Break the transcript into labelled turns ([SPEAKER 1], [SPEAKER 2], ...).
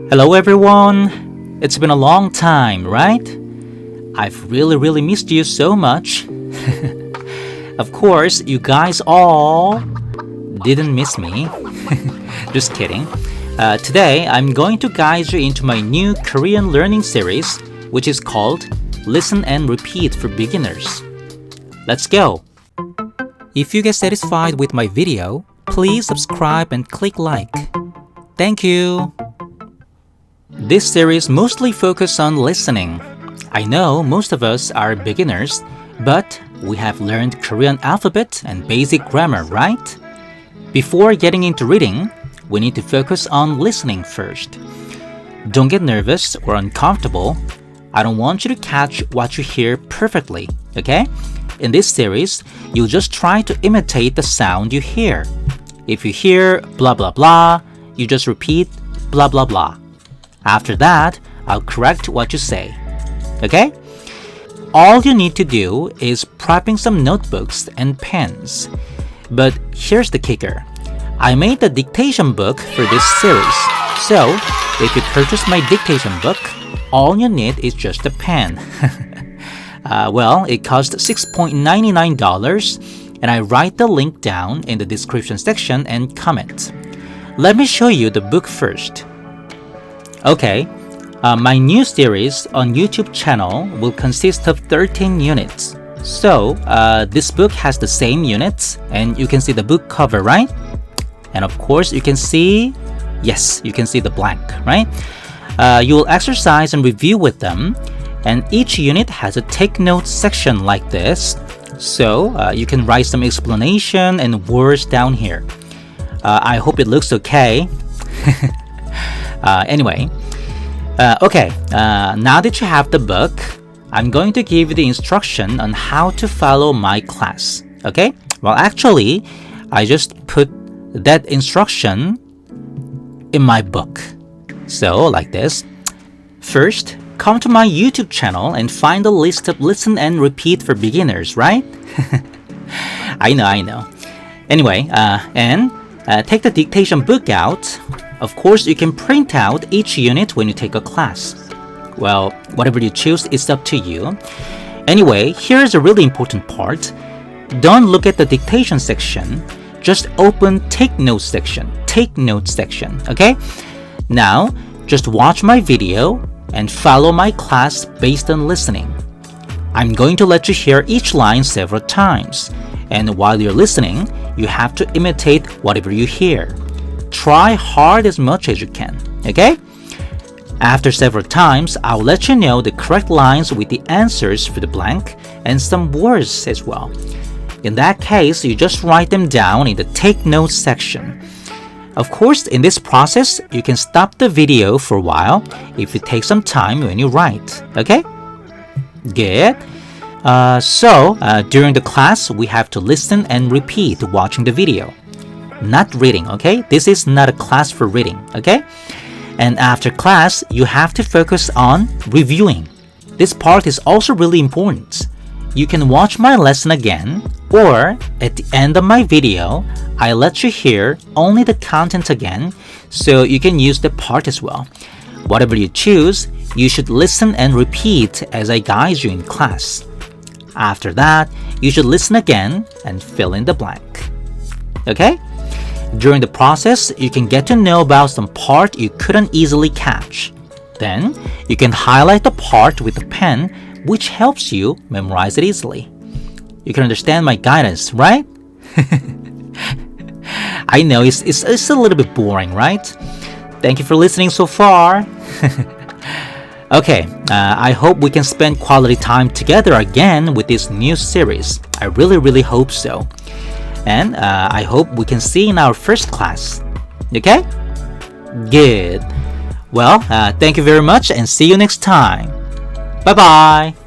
[SPEAKER 1] Hello everyone! It's been a long time, right? I've really missed you so much. Of course, you guys all didn't miss me. Just kidding. Today, I'm going to guide you into my new Korean learning series, which is called Listen and Repeat for Beginners. Let's go! If you get satisfied with my video, please subscribe and click like. Thank you! This series mostly focuses on listening. I know most of us are beginners, but we have learned Korean alphabet and basic grammar, right? Before getting into reading, we need to focus on listening first. Don't get nervous or uncomfortable. I don't want you to catch what you hear perfectly, okay? In this series, you'll just try to imitate the sound you hear. If you hear blah blah blah, you just repeat blah blah blah. After that, I'll correct what you say. Okay? All you need to do is prepping some notebooks and pens. But here's the kicker. I made the dictation book for this series. So, if you purchase my dictation book, all you need is just a pen. Well, it costs $6.99, and I write the link down in the description section and comment. Let me show you the book first. Okay, my new series on YouTube channel will consist of 13 units. So, this book has the same units, and you can see the book cover, right? And of course, you can see, yes, you can see the blank, right? You will exercise and review with them, and each unit has a take notes section like this. So, you can write some explanation and words down here. I hope it looks okay. Anyway, okay, now that you have the book, I'm going to give you the instruction on how to follow my class, okay? Well, actually, I just put that instruction in my book. So, like this. First, come to my YouTube channel and find the list of listen and repeat for beginners, right? I know. Anyway, and take the dictation book out. Of course, you can print out each unit when you take a class. Well, whatever you choose, it's up to you. Anyway, here's a really important part. Don't look at the dictation section. Just open take notes section. Take notes section, okay? Now, just watch my video and follow my class based on listening. I'm going to let you hear each line several times. And while you're listening, you have to imitate whatever you hear. Try hard as much as you can, okay? After several times, I'll let you know the correct lines with the answers for the blank and some words as well. In that case, you just write them down in the take notes section. Of course, in this process, you can stop the video for a while if you take some time when you write, okay? Good. During the class, we have to listen and repeat watching the video. Not reading, okay? This is not a class for reading, okay? And after class, you have to focus on reviewing. This part is also really important. You can watch my lesson again, or at the end of my video, I let you hear only the content again, so you can use the part as well. Whatever you choose, you should listen and repeat as I guide you in class. After that, you should listen again and fill in the blank. Okay? During the process, you can get to know about some part you couldn't easily catch. Then, you can highlight the part with a pen, which helps you memorize it easily. You can understand my guidance, right? I know it's a little bit boring, right? Thank you for listening so far. Okay, I hope we can spend quality time together again with this new series. I really hope so. And I hope we can see you in our first class. Okay? Good. Well, thank you very much and see you next time. Bye-bye.